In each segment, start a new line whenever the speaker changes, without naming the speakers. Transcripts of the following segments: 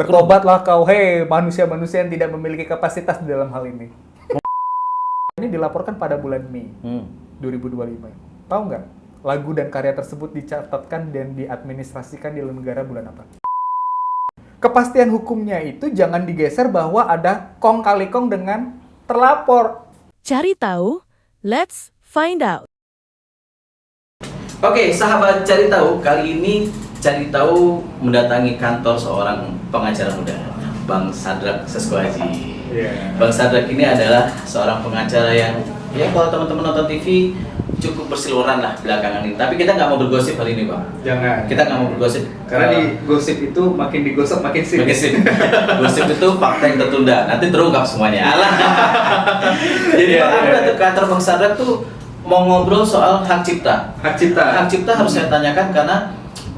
Bertobatlah kau, hei manusia-manusia yang tidak memiliki kapasitas di dalam hal ini. Ini dilaporkan pada bulan Mei 2025. Tahu nggak? Lagu dan karya tersebut dicatatkan dan diadministrasikan di negara bulan apa? Kepastian hukumnya itu jangan digeser bahwa ada kong kali kong dengan terlapor.
Cari tahu, let's find out.
Oke, sahabat cari tahu, kali ini cari tahu mendatangi kantor seorang pengacara muda, Bang Sadrak Seskohaji. Bang Sadrak ini adalah seorang pengacara yang, ya kalau teman-teman nonton TV cukup berseliweran lah belakangan ini. Tapi kita nggak mau bergosip hari ini, Bang.
Jangan.
Kita nggak mau bergosip.
Karena di gosip itu makin digosip makin sip.
Gosip itu fakta yang tertunda. Nanti terungkap semuanya. Alah. Jadi aku datang ke kantor Bang Sadrak tuh mau ngobrol soal hak cipta.
Hak cipta.
Hak cipta harus saya tanyakan karena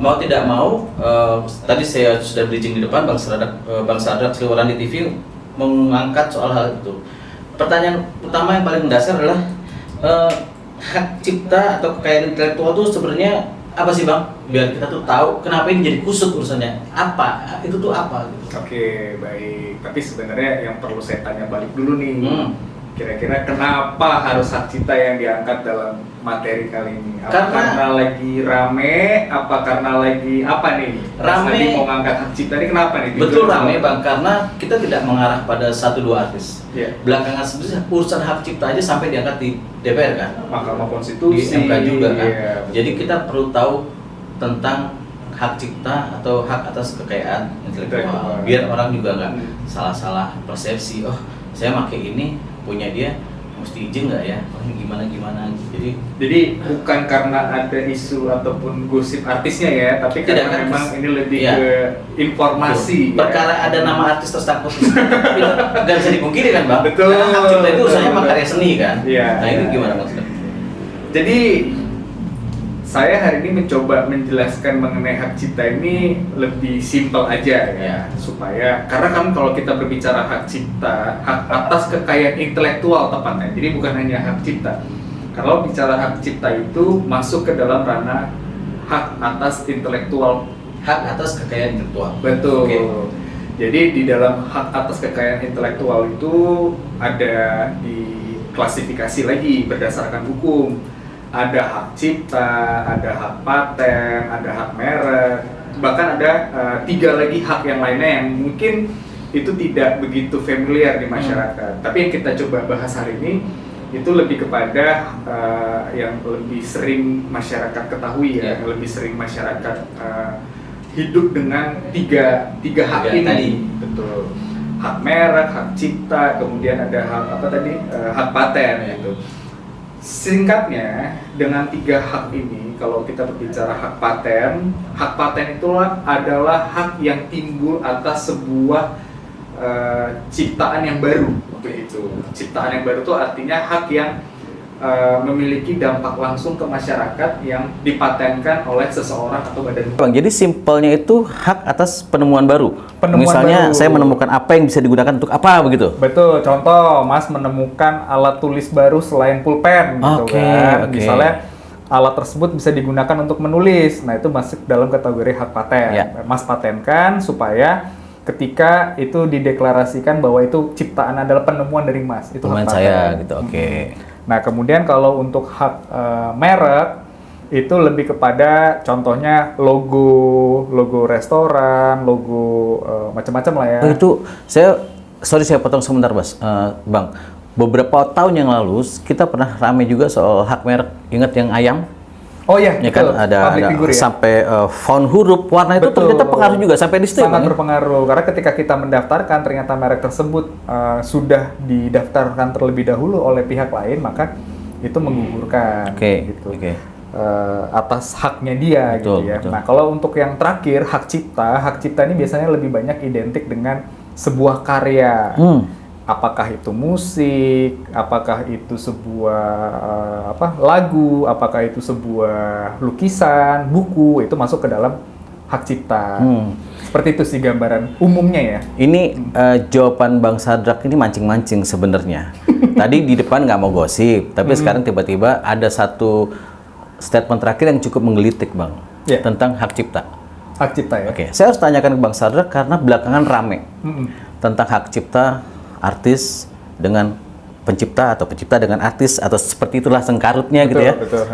mau tidak mau, tadi saya sudah bridging di depan Bang Sadrak seliweran di TV mengangkat soal hal itu. Pertanyaan utama yang paling mendasar adalah hak cipta atau kekayaan intelektual itu sebenarnya apa sih, Bang? Biar kita tuh tahu kenapa ini jadi kusut urusannya. Apa? Itu tuh apa gitu.
Oke, baik. Tapi sebenarnya yang perlu saya tanya balik dulu nih. Kira-kira kenapa harus hak cipta yang diangkat dalam materi kali ini? Apa karena lagi rame? Apa karena lagi apa nih?
Rame.
Tadi mau ngangkat hak cipta ini kenapa nih?
Betul rame, Bang, karena kita tidak mengarah pada 1-2 artis.
Yeah.
Belakangan sebenarnya urusan hak cipta aja sampai diangkat di DPR kan?
Mahkamah Konstitusi.
Di MK juga kan?
Yeah.
Jadi kita perlu tahu tentang hak cipta atau hak atas kekayaan intelektual. Biar orang juga nggak salah-salah persepsi. Oh, saya pakai ini punya dia mesti izin nggak ya? Oh, ini gimana?
Jadi bukan karena ada isu ataupun gosip artisnya ya, tapi
Tidak,
karena
kan?
memang ini lebih
Iya.
ke informasi.
Perkara ada nama artis tersangkut itu nggak bisa dipungkiri kan, Bang?
Betul.
Karena hak cipta itu urusannya sama
Betul.
karya seni kan?
Iya,
Nah ini
iya.
gimana maksudnya?
Jadi saya hari ini mencoba menjelaskan mengenai hak cipta ini lebih simpel aja ya, supaya karena kan kalau kita berbicara hak cipta, hak atas kekayaan intelektual tepatnya, jadi bukan hanya hak cipta. Kalau bicara hak cipta itu masuk ke dalam ranah hak atas intelektual.
Hak atas kekayaan intelektual.
Betul.
Oke.
Jadi di dalam hak atas kekayaan intelektual itu ada diklasifikasi lagi berdasarkan hukum. Ada hak cipta, ada hak paten, ada hak merek, bahkan ada 3 lagi hak yang lainnya yang mungkin itu tidak begitu familiar di masyarakat. Tapi yang kita coba bahas hari ini itu lebih kepada yang lebih sering masyarakat ketahui ya, yang lebih sering masyarakat hidup dengan tiga hak ini
tadi.
Betul. Hak merek, hak cipta, kemudian ada hak apa tadi, hak paten gitu. Singkatnya, dengan 3 hak ini, kalau kita berbicara hak paten itulah adalah hak yang timbul atas sebuah ciptaan yang baru. Begitu. Ciptaan yang baru itu artinya hak yang memiliki dampak langsung ke masyarakat yang dipatenkan oleh seseorang atau badan.
Bang, jadi simpelnya itu hak atas penemuan baru.
Penemuan
Misalnya
baru.
saya menemukan apa yang bisa digunakan untuk apa begitu.
Betul, contoh Mas menemukan alat tulis baru selain pulpen gitu
Oke,
kan.
oke.
Misalnya alat tersebut bisa digunakan untuk menulis. Nah, itu masuk dalam kategori hak paten.
Ya.
Mas patenkan supaya ketika itu dideklarasikan bahwa itu ciptaan adalah penemuan dari Mas. Itu
Penemuan
hak
saya
paten.
gitu. Oke.
Nah, kemudian kalau untuk hak merek itu lebih kepada contohnya logo restoran, logo macam-macam lah ya.
Oh, itu saya potong sebentar, Bang. Beberapa tahun yang lalu kita pernah rame juga soal hak merek. Ingat yang ayam?
Oh iya,
Ya kan
betul.
ada
Public figure ya.
sampai font huruf warna itu
Betul.
ternyata pengaruh juga sampai di situ. ya,
Sangat
Bang, ya?
berpengaruh karena ketika kita mendaftarkan ternyata merek tersebut sudah didaftarkan terlebih dahulu oleh pihak lain, maka itu menggugurkan
Oke,
gitu.
oke.
Atas haknya dia
Betul,
gitu ya.
betul.
Nah, kalau untuk yang terakhir hak cipta ini biasanya lebih banyak identik dengan sebuah karya. Apakah itu musik, apakah itu sebuah lagu, apakah itu sebuah lukisan, buku, itu masuk ke dalam hak cipta. Seperti itu sih gambaran umumnya ya.
Ini jawaban Bang Sadrak ini mancing-mancing sebenarnya. Tadi di depan nggak mau gosip, tapi sekarang tiba-tiba ada satu statement terakhir yang cukup menggelitik, Bang,
Ya.
tentang hak cipta.
Hak cipta ya.
Oke, saya harus tanyakan ke Bang Sadra karena belakangan rame
Mm-mm.
tentang hak cipta artis dengan pencipta atau pencipta dengan artis atau seperti itulah sengkarutnya gitu ya.
Betul.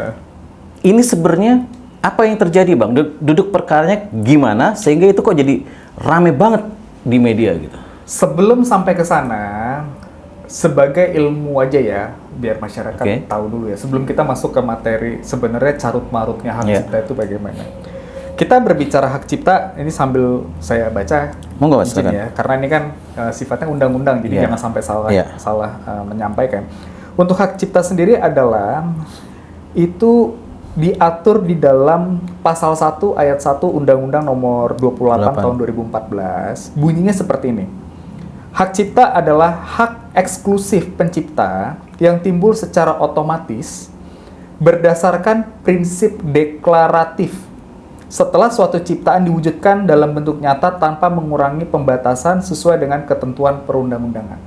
Ini sebenarnya apa yang terjadi, Bang? Duduk perkaranya gimana sehingga itu kok jadi rame banget di media gitu?
Sebelum sampai ke sana, sebagai ilmu aja ya, biar masyarakat
Oke.
tahu dulu ya. Sebelum kita masuk ke materi sebenarnya carut marutnya hak
Iya.
cipta itu bagaimana. Kita berbicara hak cipta ini sambil saya baca.
Monggo, Mas,
izin
silakan.
ya, karena ini kan sifatnya undang-undang, jadi
Iya.
jangan sampai salah
Iya.
menyampaikan. Untuk hak cipta sendiri adalah itu diatur di dalam pasal 1 ayat 1 Undang-Undang Nomor 28
28.
tahun 2014. Bunyinya seperti ini. Hak cipta adalah hak eksklusif pencipta yang timbul secara otomatis berdasarkan prinsip deklaratif setelah suatu ciptaan diwujudkan dalam bentuk nyata tanpa mengurangi pembatasan sesuai dengan ketentuan perundang-undangan.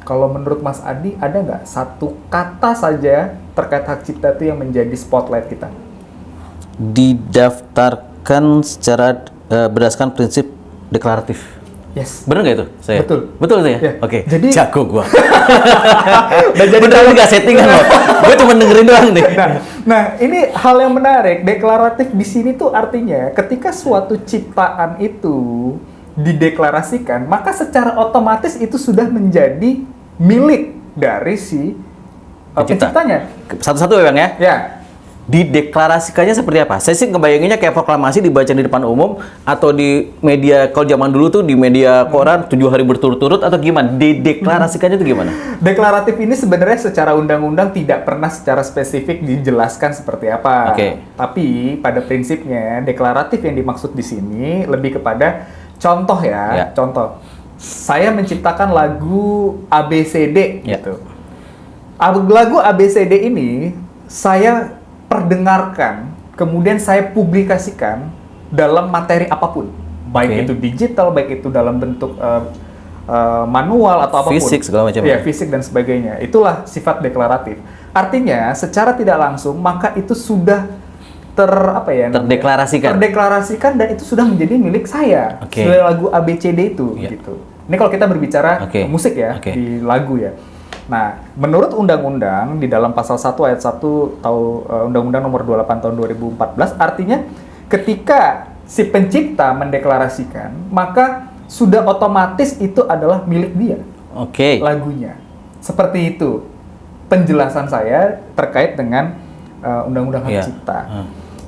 Kalau menurut Mas Adi, ada nggak satu kata saja terkait hak cipta itu yang menjadi spotlight kita?
Didaftarkan secara berdasarkan prinsip deklaratif.
Yes.
Bener nggak itu? Saya?
Betul.
Betul itu ya?
Iya.
Oke.
Jadi-
Jago gua.
Dan jadi
Beneran nggak settingan loh. Gue cuma dengerin doang nih.
Nah, ini hal yang menarik. Deklaratif di sini tuh artinya ketika suatu ciptaan itu dideklarasikan, maka secara otomatis itu sudah menjadi milik dari si
Pencipta.
penciptanya.
Satu-satu ya, Bang ya?
Ya,
Dideklarasikannya seperti apa? Saya sih ngebayanginnya kayak proklamasi dibaca di depan umum atau di media, kalau zaman dulu tuh di media koran 7 hari berturut-turut atau gimana? Dideklarasikannya itu gimana?
deklaratif ini sebenarnya secara undang-undang tidak pernah secara spesifik dijelaskan seperti apa.
Oke.
Tapi pada prinsipnya deklaratif yang dimaksud di sini lebih kepada contoh ya.
Ya.
Contoh. Saya menciptakan lagu ABCD
Ya.
gitu. Lagu ABCD ini saya perdengarkan, kemudian saya publikasikan dalam materi apapun. Baik
Oke.
itu digital, baik itu dalam bentuk manual atau apapun.
Fisik segala macam.
Iya, fisik dan sebagainya. Itulah sifat deklaratif. Artinya, secara tidak langsung maka itu sudah terdeklarasikan dan itu sudah menjadi milik saya.
Oke.
Sudah lagu ABCD itu
Iya.
gitu. Ini kalau kita berbicara
Oke.
musik ya,
Oke.
di lagu ya. Nah, menurut undang-undang di dalam pasal 1 ayat 1 Undang-Undang Nomor 28 tahun 2014 artinya ketika si pencipta mendeklarasikan, maka sudah otomatis itu adalah milik dia
Oke.
lagunya. Seperti itu penjelasan saya terkait dengan Undang-Undang Hak
Iya.
Cipta.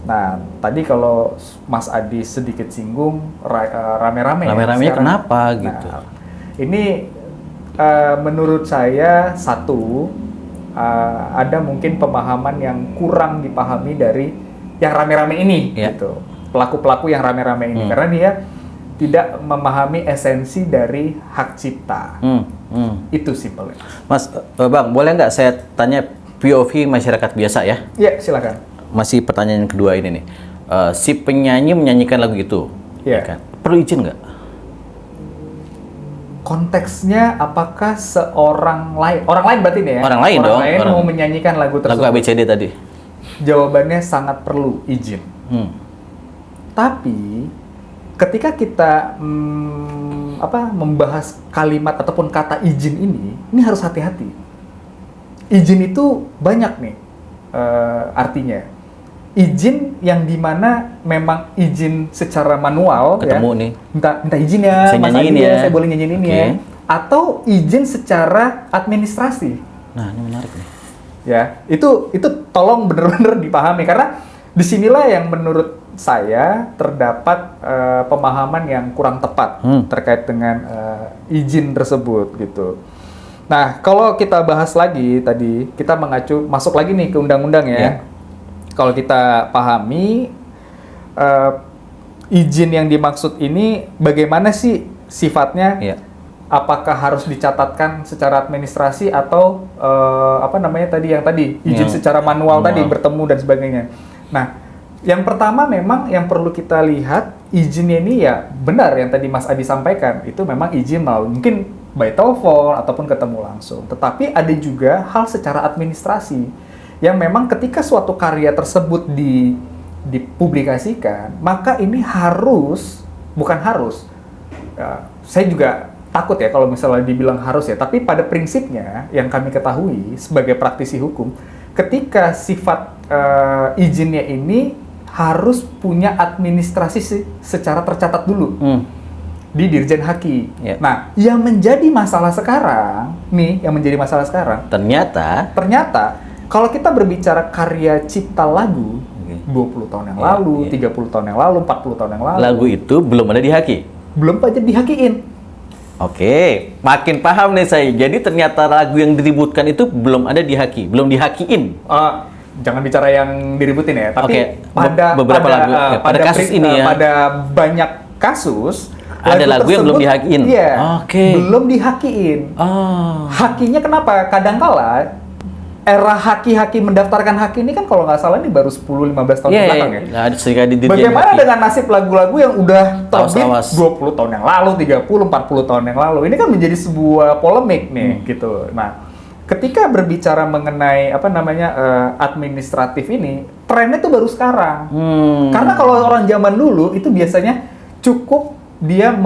Nah, tadi kalau Mas Adi sedikit singgung rame-rame. ya
Rame-ramenya
sekarang.
kenapa gitu?
Nah, ini menurut saya ada mungkin pemahaman yang kurang dipahami dari yang rame-rame ini,
Iya.
gitu. Pelaku-pelaku yang rame-rame ini, karena dia tidak memahami esensi dari hak cipta. Itu simpelnya.
Mas, Bang, boleh nggak saya tanya POV masyarakat biasa ya?
Ya, silakan.
Masih pertanyaan yang kedua ini nih. Si penyanyi menyanyikan lagu itu,
Iya.
ya kan? Perlu izin nggak?
Konteksnya apakah orang lain berarti nih ya?
Orang lain dong, orang-
mau menyanyikan lagu tersebut.
Lagu ABCD tadi.
Jawabannya sangat perlu izin. Tapi ketika kita membahas kalimat ataupun kata izin ini harus hati-hati. Izin itu banyak nih artinya. Izin yang dimana memang izin secara manual
Ketemu
ya.
nih.
Minta izin ya,
Saya
Mas
nyanyiin
Adi
ya.
saya boleh nyanyiin ini
Oke.
ya. Atau izin secara administrasi.
Nah, ini menarik nih.
Ya, itu tolong benar-benar dipahami karena disinilah yang menurut saya terdapat pemahaman yang kurang tepat terkait dengan izin tersebut gitu. Nah, kalau kita bahas lagi tadi kita masuk lagi nih ke undang-undang ya.
Ya.
Kalau kita pahami izin yang dimaksud ini bagaimana sih sifatnya?
Iya.
Apakah harus dicatatkan secara administrasi atau izin
Yang
secara manual tadi
manual.
bertemu dan sebagainya. Nah, yang pertama memang yang perlu kita lihat izinnya ini ya benar yang tadi Mas Adi sampaikan itu memang izin melalui mungkin by telepon ataupun ketemu langsung. Tetapi ada juga hal secara administrasi yang memang ketika suatu karya tersebut dipublikasikan, maka ini bukan harus. Saya juga takut ya kalau misalnya dibilang harus ya, tapi pada prinsipnya yang kami ketahui sebagai praktisi hukum, ketika sifat izinnya ini harus punya administrasi secara tercatat dulu di Dirjen Haki.
Ya.
Nah, yang menjadi masalah sekarang,
Ternyata
kalau kita berbicara karya cipta lagu 20 tahun yang lalu, 30 tahun yang lalu, 40 tahun yang lalu,
lagu itu belum ada di Haki.
belum aja dihakiin.
Oke, makin paham nih saya. Jadi ternyata lagu yang diributkan itu belum ada di Haki, belum dihakiin.
Jangan bicara yang diributin ya, tapi
Oke, beberapa lagu, pada kasus ini ya.
Pada banyak kasus
Ada lagu yang belum
tersebut,
dihakiin.
Iya,
Oke.
belum dihakiin. Hakinya kenapa? Kadangkala era haki-haki mendaftarkan haki ini kan kalau nggak salah ini baru 10-15 tahun belakang ya.
Nah, sehingga di Dirjen
Bagaimana
Haki.
dengan nasib lagu-lagu yang udah terbit
Awas.
20 tahun yang lalu, 30, 40 tahun yang lalu? Ini kan menjadi sebuah polemik nih, gitu. Nah, ketika berbicara mengenai administratif ini, trennya tuh baru sekarang. Karena kalau orang zaman dulu itu biasanya cukup dia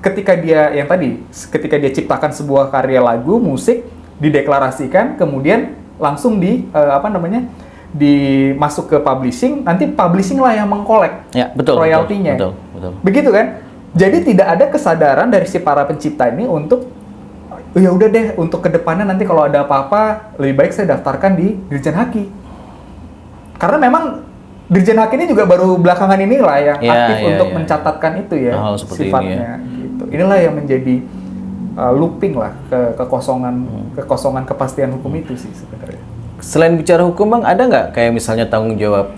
ketika dia ciptakan sebuah karya lagu, musik, dideklarasikan, kemudian langsung dimasuk ke publishing, nanti publishing lah yang mengkolek royaltinya.
Betul.
Begitu kan? Jadi tidak ada kesadaran dari si para pencipta ini untuk ya udah deh, untuk kedepannya nanti kalau ada apa-apa lebih baik saya daftarkan di Dirjen Haki. Karena memang Dirjen Haki ini juga baru belakangan inilah yang aktif untuk mencatatkan itu ya, sifatnya. Gitu. Inilah yang menjadi looping lah kekosongan kepastian hukum itu sih sebenarnya.
Selain bicara hukum, Bang, ada nggak kayak misalnya tanggung jawab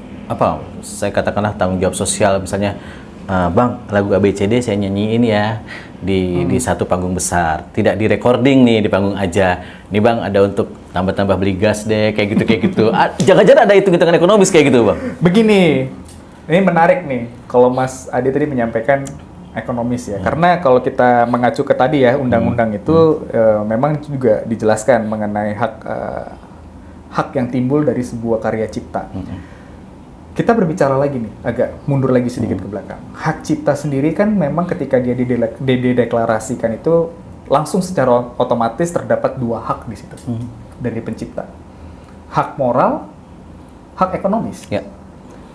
saya katakanlah tanggung jawab sosial, misalnya Bang, lagu ABCD saya nyanyiin ya di satu panggung besar, tidak di recording nih, di panggung aja. Nih Bang, ada untuk tambah-tambah beli gas deh, kayak gitu. Jangan-jangan ada hitung-hitungan ekonomis kayak gitu, Bang?
Begini, ini menarik nih kalau Mas Adi tadi menyampaikan ekonomis ya, karena kalau kita mengacu ke tadi ya, undang-undang itu memang juga dijelaskan mengenai hak yang timbul dari sebuah karya cipta. Kita berbicara lagi nih, agak mundur lagi sedikit ke belakang. Hak cipta sendiri kan memang ketika dia dideklarasikan itu langsung secara otomatis terdapat dua hak di situ dari pencipta. Hak moral, hak ekonomis.
Ya.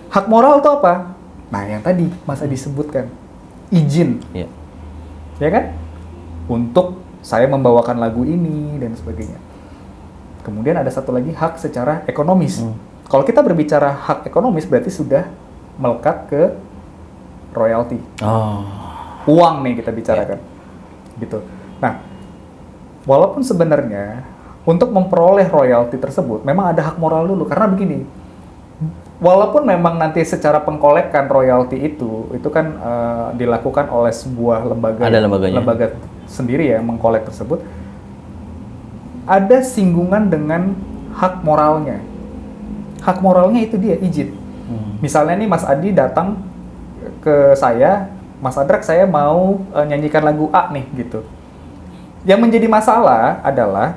Hak moral itu apa? Nah, yang tadi Mas Adi sebutkan, izin. Ya kan? Untuk saya membawakan lagu ini dan sebagainya. Kemudian ada satu lagi hak secara ekonomis. Kalau kita berbicara hak ekonomis berarti sudah melekat ke royalti. Uang nih kita bicarakan. Gitu. Nah, walaupun sebenarnya untuk memperoleh royalti tersebut memang ada hak moral dulu, karena begini. Walaupun memang nanti secara pengkolekan royalti itu kan dilakukan oleh sebuah lembaga, lembaga sendiri ya yang mengkolek tersebut, ada singgungan dengan hak moralnya. Hak moralnya itu dia izin. Misalnya nih Mas Adi datang ke saya, Mas Adrak, saya mau nyanyikan lagu A nih gitu. Yang menjadi masalah adalah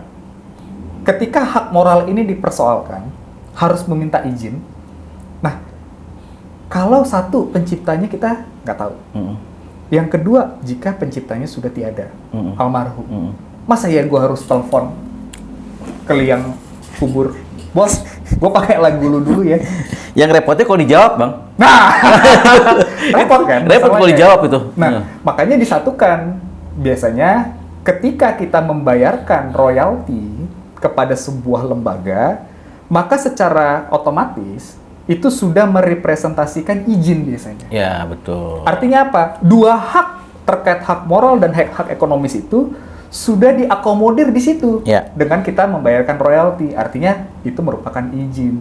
ketika hak moral ini dipersoalkan, harus meminta izin. Nah, kalau satu penciptanya kita nggak tahu. Yang kedua, jika penciptanya sudah tiada, almarhum. Masa ya gue harus telepon ke liang kubur, bos, gue pakai lagu lu dulu ya.
Yang repotnya kalau dijawab, Bang.
Nah, repot kan?
Repot kalau dijawab itu.
Nah, makanya disatukan. Biasanya ketika kita membayarkan royalti kepada sebuah lembaga, maka secara otomatis itu sudah merepresentasikan izin biasanya.
Ya, betul.
Artinya apa? Dua hak terkait hak moral dan hak ekonomis itu sudah diakomodir di situ dengan kita membayarkan royalti. Artinya itu merupakan izin.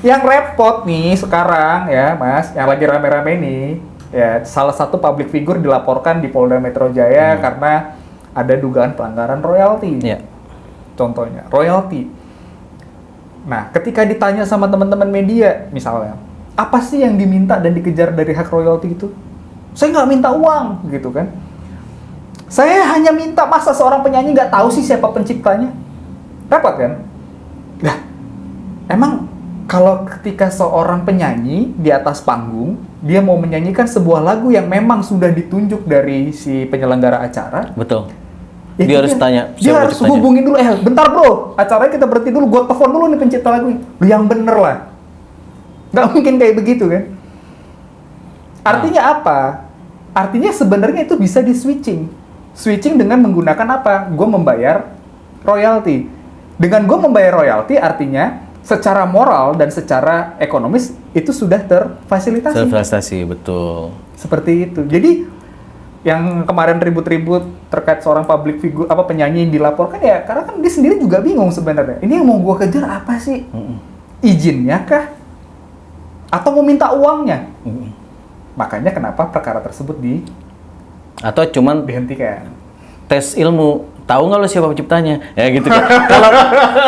Yang repot nih sekarang ya, Mas, yang lagi rame-rame nih, ya salah satu public figure dilaporkan di Polda Metro Jaya karena ada dugaan pelanggaran royalti. Contohnya, royalti. Nah, ketika ditanya sama teman-teman media, misalnya, apa sih yang diminta dan dikejar dari hak royalti itu? Saya nggak minta uang, gitu kan. Saya hanya minta, masa seorang penyanyi nggak tahu sih siapa penciptanya? Repot kan? Nah, emang kalau ketika seorang penyanyi di atas panggung, dia mau menyanyikan sebuah lagu yang memang sudah ditunjuk dari si penyelenggara acara,
Betul.
ya
Dia harus tanya
dia
siapa
harus
penciptanya.
hubungin dulu, bentar bro, acaranya kita berhenti dulu, gua telepon dulu nih pencipta lagu ini. Lu yang bener lah. Nggak mungkin kayak begitu kan. Artinya apa? Artinya sebenarnya itu bisa di switching. Switching dengan menggunakan apa? Gue membayar royalti. Dengan gue membayar royalti artinya secara moral dan secara ekonomis itu sudah terfasilitasi.
Self-prestasi, betul.
Seperti itu. Jadi yang kemarin ribut-ribut terkait seorang public figure penyanyi yang dilaporkan ya karena kan dia sendiri juga bingung sebenarnya. Ini yang mau gue kejar apa sih? Izinnya kah? Atau mau minta uangnya? Makanya kenapa perkara tersebut
Atau cuman
dihentikan.
tes ilmu, tahu nggak lo siapa penciptanya? Ya gitu kan. Kalau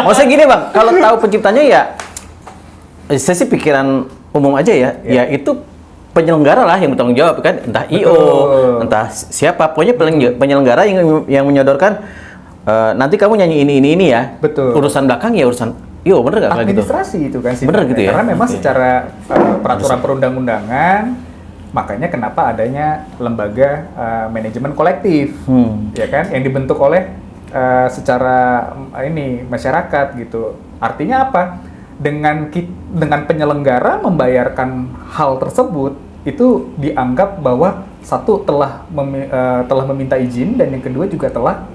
maksudnya gini bang, kalau tahu penciptanya ya, saya sih pikiran umum aja ya, ya itu penyelenggara lah yang bertanggung jawab kan, entah IO,
Betul.
entah siapa, pokoknya penyelenggara yang menyodorkan nanti kamu nyanyi ini ya.
Betul.
Urusan belakang ya urusan IO, bener nggak kayak gitu?
Administrasi itu kan sih.
Bener gitu ya?
Karena memang
Oke.
secara peraturan perundang-undangan, makanya kenapa adanya lembaga manajemen kolektif, ya kan, yang dibentuk oleh secara masyarakat gitu. Artinya apa? Dengan penyelenggara membayarkan hal tersebut itu dianggap bahwa satu telah meminta izin dan yang kedua juga telah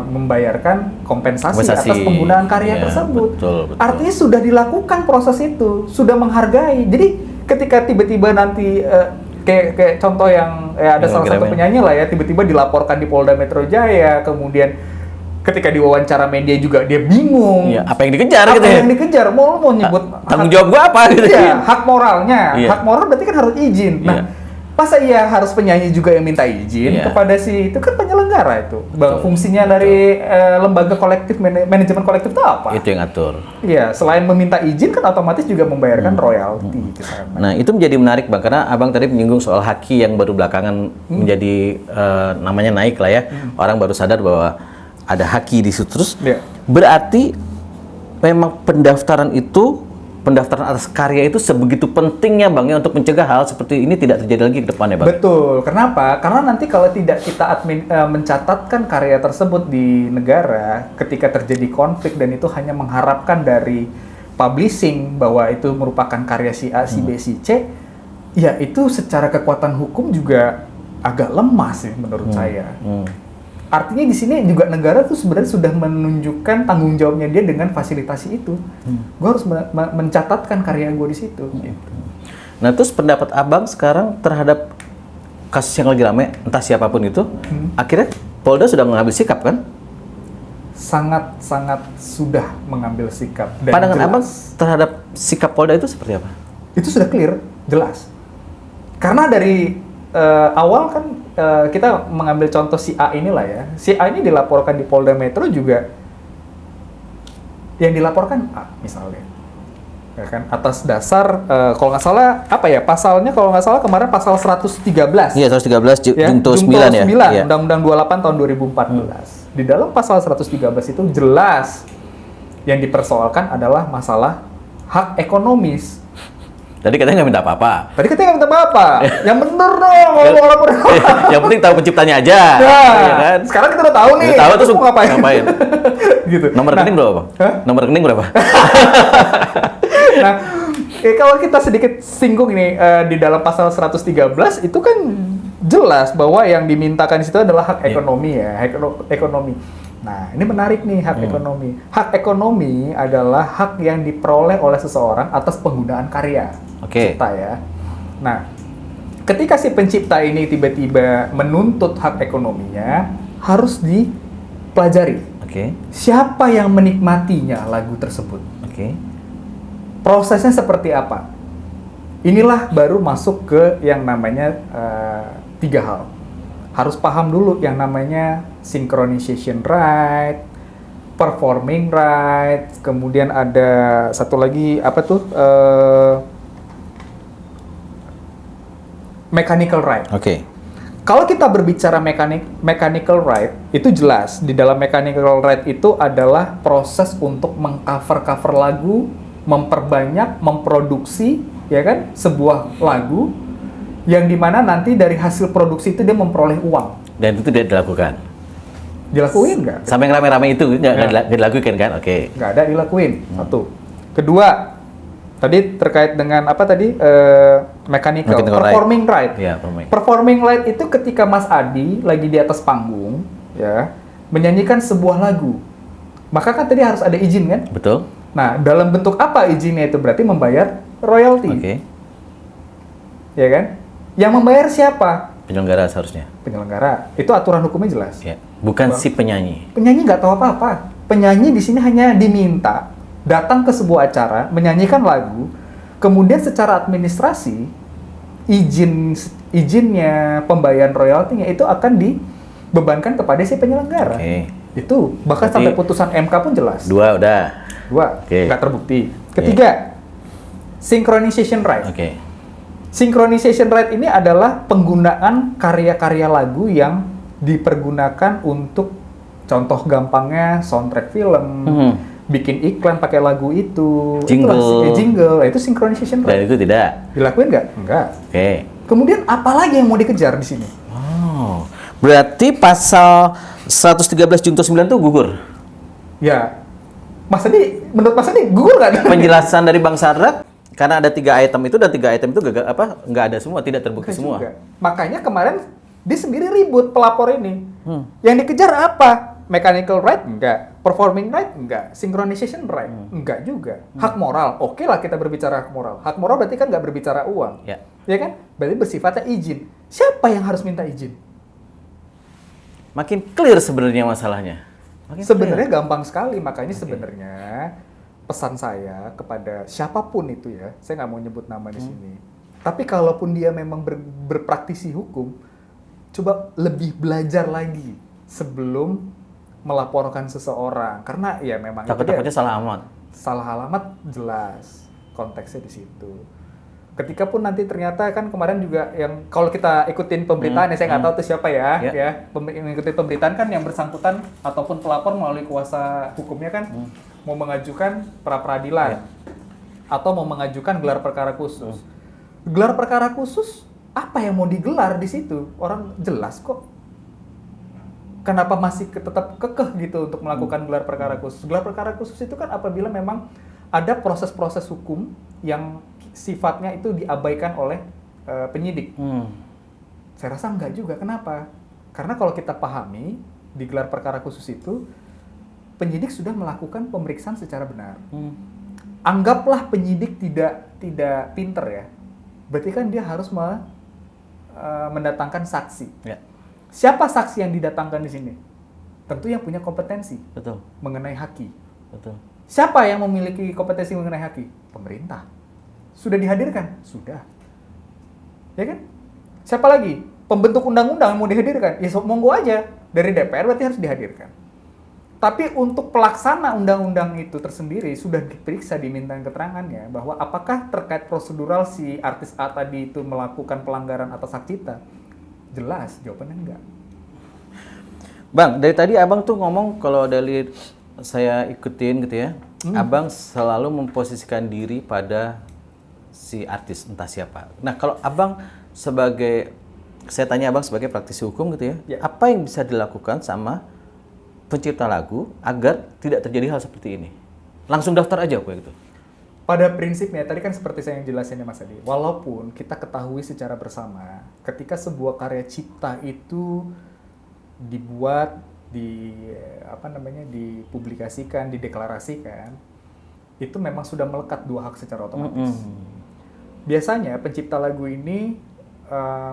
membayarkan kompensasi atas penggunaan karya
Iya,
tersebut.
betul.
Artinya sudah dilakukan proses itu, sudah menghargai. Jadi ketika tiba-tiba nanti kayak contoh yang ada salah satu penyanyi lah ya, tiba-tiba dilaporkan di Polda Metro Jaya, kemudian ketika diwawancara media juga dia bingung.
Iya, apa yang dikejar
Apa
gitu ya?
yang dikejar? Mau nyebut
Tanggung jawab gua apa gitu
Iya,
ya?
hak moralnya.
Iya.
Hak moral berarti kan harus izin. Nah,
Iya.
masa iya harus penyanyi juga yang minta izin
Iya.
kepada si itu kan penyelenggara itu.
Betul.
Fungsinya dari lembaga kolektif manajemen kolektif itu apa?
Itu yang ngatur.
Iya, selain meminta izin kan otomatis juga membayarkan royalti ke sana.
Nah, itu menjadi menarik Bang, karena Abang tadi menyinggung soal haki yang baru belakangan menjadi namanya naik lah ya. Orang baru sadar bahwa ada haki di situ. Terus
Iya.
berarti memang pendaftaran atas karya itu sebegitu pentingnya Bang ya untuk mencegah hal seperti ini tidak terjadi lagi ke depannya Bang.
Betul. Kenapa? Karena nanti kalau tidak kita mencatatkan karya tersebut di negara, ketika terjadi konflik dan itu hanya mengharapkan dari publishing bahwa itu merupakan karya si A, si B, si C, ya itu secara kekuatan hukum juga agak lemah sih menurut saya. Artinya di sini juga negara tuh sebenarnya sudah menunjukkan tanggung jawabnya dia dengan fasilitasi itu. Gue harus mencatatkan karya gue di situ. Gitu.
Nah, terus pendapat Abang sekarang terhadap kasus yang lagi rame, entah siapapun itu, akhirnya Polda sudah mengambil sikap kan?
Sangat-sangat sudah mengambil sikap. Dan
Pandangan
jelas.
Abang terhadap sikap Polda itu seperti apa?
Itu sudah clear, jelas. Karena dari awal kan kita mengambil contoh si A inilah ya. Si A ini dilaporkan di Polda Metro juga yang dilaporkan A misalnya. Ya kan, atas dasar kalau nggak salah apa ya pasalnya, kalau nggak salah kemarin pasal 113.
Iya, 113
Ya,
Junto 9 ya. Iya.
Undang-Undang 28 tahun 2014. Di dalam pasal 113 itu jelas yang dipersoalkan adalah masalah hak ekonomis.
Tadi katanya nggak minta apa-apa.
Tadi katanya nggak minta apa-apa. Yang bener dong ngomong lapor.
Yang penting tahu penciptanya aja.
Nah,
ya kan?
sekarang kita udah tahu nih.
Udah tahu terus
mau ngapain?
Gitu. Nomor rekening berapa, Bang?
Hah?
Nomor rekening berapa?
Nah, kalau kita sedikit singgung ini di dalam pasal 113 itu kan jelas bahwa yang dimintakan di situ adalah hak ekonomi ya, ekonomi. Nah, ini menarik nih hak ekonomi. Hak ekonomi adalah hak yang diperoleh oleh seseorang atas penggunaan karya
Oke.
cipta ya. Nah, ketika si pencipta ini tiba-tiba menuntut hak ekonominya, harus dipelajari.
Oke.
Siapa yang menikmatinya lagu tersebut?
Oke.
Prosesnya seperti apa? Inilah baru masuk ke yang namanya 3 hal. Harus paham dulu yang namanya synchronization right, performing right, kemudian ada satu lagi apa tuh? Mechanical right.
Oke.
Kalau kita berbicara mechanical right, itu jelas di dalam mechanical right itu adalah proses untuk mengcover lagu memperbanyak, memproduksi, ya kan, sebuah lagu yang dimana nanti dari hasil produksi itu dia memperoleh uang.
Dan itu tidak dilakukan.
Dilakuin nggak?
Sampai yang rame-rame itu nggak
Nggak.
dilakukan kan? Oke.
Nggak ada dilakuin. Satu. Kedua, tadi terkait dengan apa tadi? Mechanical performing right.
Iya, performing.
Performing right itu ketika Mas Adi lagi di atas panggung, ya, menyanyikan sebuah lagu. Maka kan tadi harus ada izin kan?
Betul.
Nah, dalam bentuk apa izinnya itu? Berarti membayar royalti.
Oke.
Ya kan? Yang membayar siapa?
Penyelenggara seharusnya.
Penyelenggara. Itu aturan hukumnya jelas.
Ya. Bukan si penyanyi.
Penyanyi nggak tahu apa-apa. Penyanyi di sini hanya diminta datang ke sebuah acara, menyanyikan lagu, kemudian secara administrasi izinnya, pembayaran royaltinya itu akan dibebankan kepada si penyelenggara.
Oke.
Itu bahkan
Berarti
sampai putusan MK pun jelas.
Dua udah. Oke.
Nggak terbukti. Ketiga, synchronization right.
Oke.
Synchronization right ini adalah penggunaan karya-karya lagu yang dipergunakan untuk, contoh gampangnya, soundtrack film, bikin iklan pakai lagu itu,
Jingle.
jingle, itu synchronization
Dan
right.
itu tidak.
Dilakuin nggak? Enggak.
Oke.
Kemudian apa lagi yang mau dikejar di sini?
Oh. Berarti pasal 113 Junto 9 itu gugur.
Ya, Mas Adi, menurut Mas Adi gugur nggak?
Penjelasan dari Bang Sadrak karena ada 3 item itu dan 3 item itu nggak ada semua, tidak terbukti
Enggak
semua.
juga. Makanya kemarin dia sendiri ribut pelapor ini. Yang dikejar apa? Mechanical right? Enggak. Performing right? Enggak. Synchronization right? Enggak juga. Hak moral? Oke lah kita berbicara hak moral. Hak moral berarti kan nggak berbicara uang.
Ya.
Ya kan? Berarti bersifatnya izin. Siapa yang harus minta izin?
Makin clear sebenarnya masalahnya. Makin
Sebenarnya
clear.
gampang sekali. Makanya sebenarnya pesan saya kepada siapapun itu ya, saya nggak mau nyebut nama di sini. Tapi kalaupun dia memang berpraktisi hukum, coba lebih belajar lagi sebelum melaporkan seseorang. Karena ya memang itu
Takut-takutnya
dia
salah alamat.
salah alamat jelas konteksnya di situ. Ketika pun nanti ternyata kan kemarin juga yang kalau kita ikutin pemberitaan ya saya nggak tahu itu siapa ya,
Ya.
ya mengikuti pemberitaan kan yang bersangkutan ataupun pelapor melalui kuasa hukumnya kan mau mengajukan pra peradilan atau mau mengajukan gelar perkara khusus. Gelar perkara khusus apa yang mau digelar di situ? Orang jelas kok. Kenapa masih tetap kekeh gitu untuk melakukan gelar perkara khusus? Gelar perkara khusus itu kan apabila memang ada proses-proses hukum yang sifatnya itu diabaikan oleh penyidik. Saya rasa enggak juga. Kenapa? Karena kalau kita pahami di gelar perkara khusus itu penyidik sudah melakukan pemeriksaan secara benar. Anggaplah penyidik tidak pinter ya. Berarti kan dia harus mendatangkan saksi.
Ya.
Siapa saksi yang didatangkan di sini? Tentu yang punya kompetensi
Betul.
mengenai haki.
Betul.
Siapa yang memiliki kompetensi mengenai haki? Pemerintah. Sudah dihadirkan? Sudah. Ya kan? Siapa lagi? Pembentuk undang-undang mau dihadirkan? Ya monggo aja. Dari DPR berarti harus dihadirkan. Tapi untuk pelaksana undang-undang itu tersendiri sudah diperiksa, diminta keterangannya bahwa apakah terkait prosedural si artis A tadi itu melakukan pelanggaran atas hak cipta? Jelas, jawabannya enggak.
Bang, dari tadi abang tuh ngomong kalau dari saya ikutin gitu ya, abang selalu memposisikan diri pada si artis entah siapa. Nah kalau abang sebagai, saya tanya abang sebagai praktisi hukum gitu ya, apa yang bisa dilakukan sama pencipta lagu agar tidak terjadi hal seperti ini? Langsung daftar aja kayak gitu.
Pada prinsipnya, tadi kan seperti saya yang jelasin ya Mas Adi, walaupun kita ketahui secara bersama, ketika sebuah karya cipta itu dibuat, dipublikasikan, dideklarasikan, itu memang sudah melekat dua hak secara otomatis. Biasanya pencipta lagu ini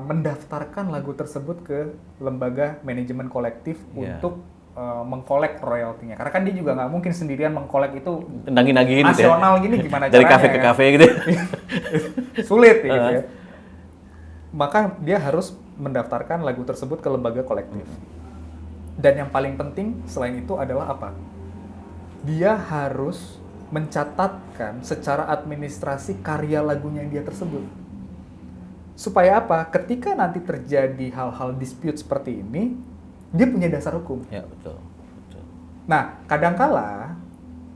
mendaftarkan lagu tersebut ke lembaga manajemen kolektif untuk mengkolek royaltinya. Karena kan dia juga nggak mungkin sendirian mengkolek itu
Nagih-nagihin gitu ya.
nasional gini gimana
Dari
caranya
kafe ke
ya?
kafe gitu.
Sulit gitu ya. Maka dia harus mendaftarkan lagu tersebut ke lembaga kolektif. Dan yang paling penting selain itu adalah apa? Dia harus mencatatkan secara administrasi karya lagunya yang dia tersebut. Supaya apa? Ketika nanti terjadi hal-hal dispute seperti ini, dia punya dasar hukum.
Ya betul.
Nah, kadangkala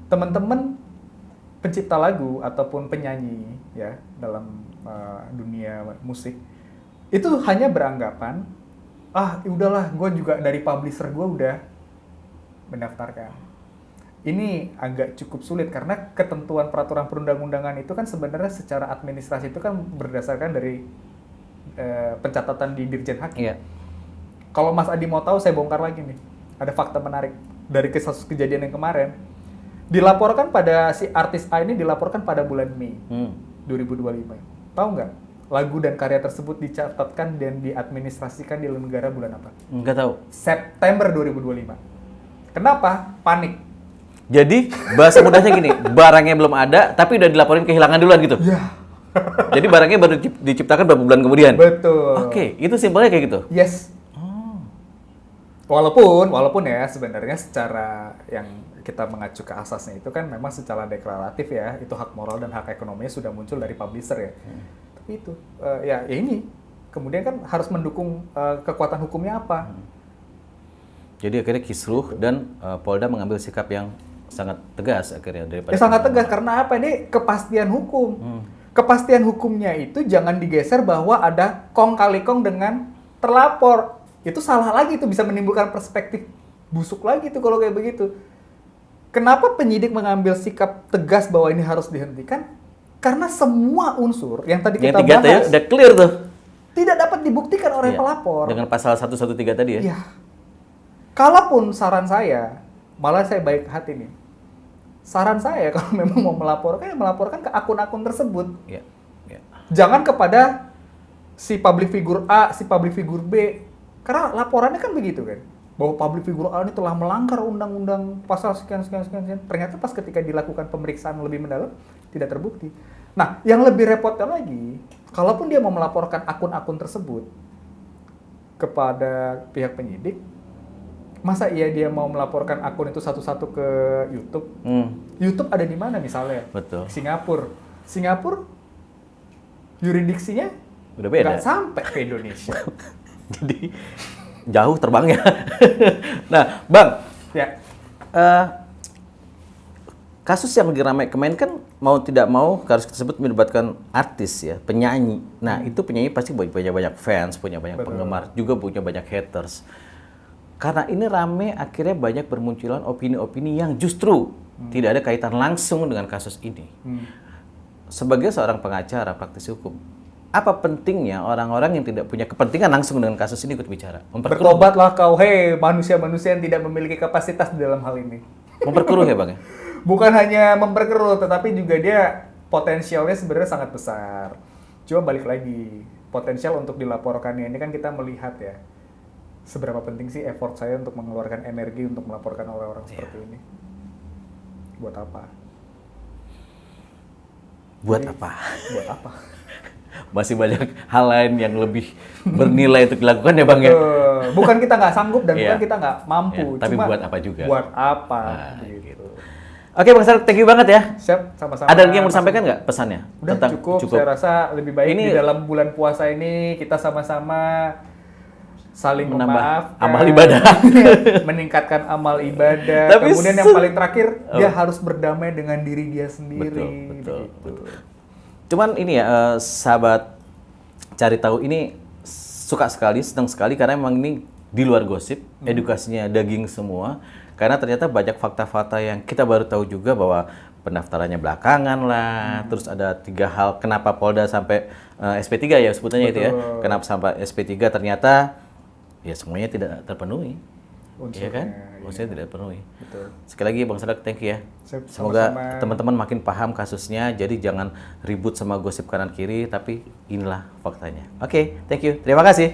teman-teman pencipta lagu ataupun penyanyi ya dalam dunia musik itu hanya beranggapan udahlah gue juga dari publisher gue udah mendaftarkan. Ini agak cukup sulit karena ketentuan peraturan perundang-undangan itu kan sebenarnya secara administrasi itu kan berdasarkan dari pencatatan di Dirjen Hakim.
Iya.
Kalau Mas Adi mau tahu, saya bongkar lagi nih. Ada fakta menarik dari kasus kejadian yang kemarin. Dilaporkan pada si artis A ini dilaporkan pada bulan Mei 2025. Tahu nggak? Lagu dan karya tersebut dicatatkan dan diadministrasikan di negara bulan apa?
Nggak tahu.
September 2025. Kenapa? Panik.
Jadi bahasa mudahnya gini, barangnya belum ada tapi udah dilaporin kehilangan duluan gitu.
Ya.
Jadi barangnya baru diciptakan beberapa bulan kemudian.
Betul.
Oke, itu simpelnya kayak gitu.
Yes. Walaupun ya sebenarnya secara yang kita mengacu ke asasnya itu kan memang secara deklaratif ya, itu hak moral dan hak ekonominya sudah muncul dari publisher ya. Tapi itu ya ini kemudian kan harus mendukung kekuatan hukumnya apa.
Jadi akhirnya kisruh dan Polda mengambil sikap yang sangat tegas akhirnya daripada.
Ya sangat tegas karena apa? Ini kepastian hukum. Kepastian hukumnya itu jangan digeser bahwa ada kong kali kong dengan terlapor. Itu salah lagi, itu bisa menimbulkan perspektif busuk lagi tuh kalau kayak begitu. Kenapa penyidik mengambil sikap tegas bahwa ini harus dihentikan? Karena semua unsur yang tadi kita
tiga
bahas
udah clear tuh.
tidak dapat dibuktikan oleh
Iya.
pelapor.
Dengan pasal 113 tadi ya.
Iya. Kalaupun saran saya, malah saya baik hati nih. Saran saya kalau memang mau melaporkan, ya melaporkan ke akun-akun tersebut.
Iya. Iya.
Jangan kepada si public figure A, si public figure B. Karena laporannya kan begitu kan. Bahwa public figure A ini telah melanggar undang-undang pasal sekian. Ternyata pas ketika dilakukan pemeriksaan lebih mendalam, tidak terbukti. Nah, yang lebih repotnya lagi, kalaupun dia mau melaporkan akun-akun tersebut kepada pihak penyidik, masa iya dia mau melaporkan akun itu satu-satu ke YouTube? YouTube ada di mana misalnya?
Betul.
Singapura yuridiksinya
Udah beda.
nggak sampai ke Indonesia.
Jadi jauh terbangnya. Nah, Bang,
Ya,
kasus yang lagi ramai kemarin kan mau tidak mau harus tersebut melibatkan artis ya, penyanyi. Nah, itu penyanyi pasti punya banyak fans, punya banyak
Betul.
penggemar, juga punya banyak haters. Karena ini rame, akhirnya banyak bermunculan opini-opini yang justru tidak ada kaitan langsung dengan kasus ini. Sebagai seorang pengacara, praktisi hukum, apa pentingnya orang-orang yang tidak punya kepentingan langsung dengan kasus ini ikut bicara?
bertobatlah kau, hei manusia-manusia yang tidak memiliki kapasitas di dalam hal ini.
Memperkeruh ya, Bang? Ya?
Bukan hanya memperkeruh, tetapi juga dia potensialnya sebenarnya sangat besar. Cuma balik lagi, potensial untuk dilaporkannya ini kan kita melihat ya, seberapa penting sih effort saya untuk mengeluarkan energi untuk melaporkan orang-orang seperti ini. Buat apa?
Buat
Jadi,
apa?
Buat apa?
Masih banyak hal lain yang lebih bernilai untuk dilakukan ya, Bang ya?
Betul. Bukan kita nggak sanggup dan
Iya.
bukan kita nggak mampu.
Iya, tapi
Cuma
buat apa juga?
Buat apa?
Nah,
gitu.
Oke, Bang Sarip, thank you banget ya.
Siap, sama-sama.
Ada lagi yang mau disampaikan nggak pesannya?
Udah cukup. Saya rasa lebih baik
Ini-
di dalam bulan puasa ini kita sama-sama saling
Menambah
memaafkan,
amal ibadah.
meningkatkan amal ibadah.
Tapi
Kemudian yang paling terakhir, dia harus berdamai dengan diri dia sendiri.
Betul.
Begitu.
Cuman ini ya, sahabat cari tahu ini suka sekali, senang sekali karena emang ini di luar gosip, edukasinya daging semua. Karena ternyata banyak fakta-fakta yang kita baru tahu juga bahwa pendaftarannya belakangan lah. Terus ada 3 hal kenapa Polda sampai SP3 ya sebutannya itu ya.
Betul.
Kenapa sampai SP3 ternyata ya semuanya tidak terpenuhi. Iya kan?
Unsurnya,
Unsurnya tidak terpenuhi.
Betul.
Sekali lagi Bang Sadak, thank you ya.
Siap,
Semoga
sama-sama.
teman-teman makin paham kasusnya, jadi jangan ribut sama gosip kanan kiri, tapi inilah faktanya. Oke, thank you. Terima kasih.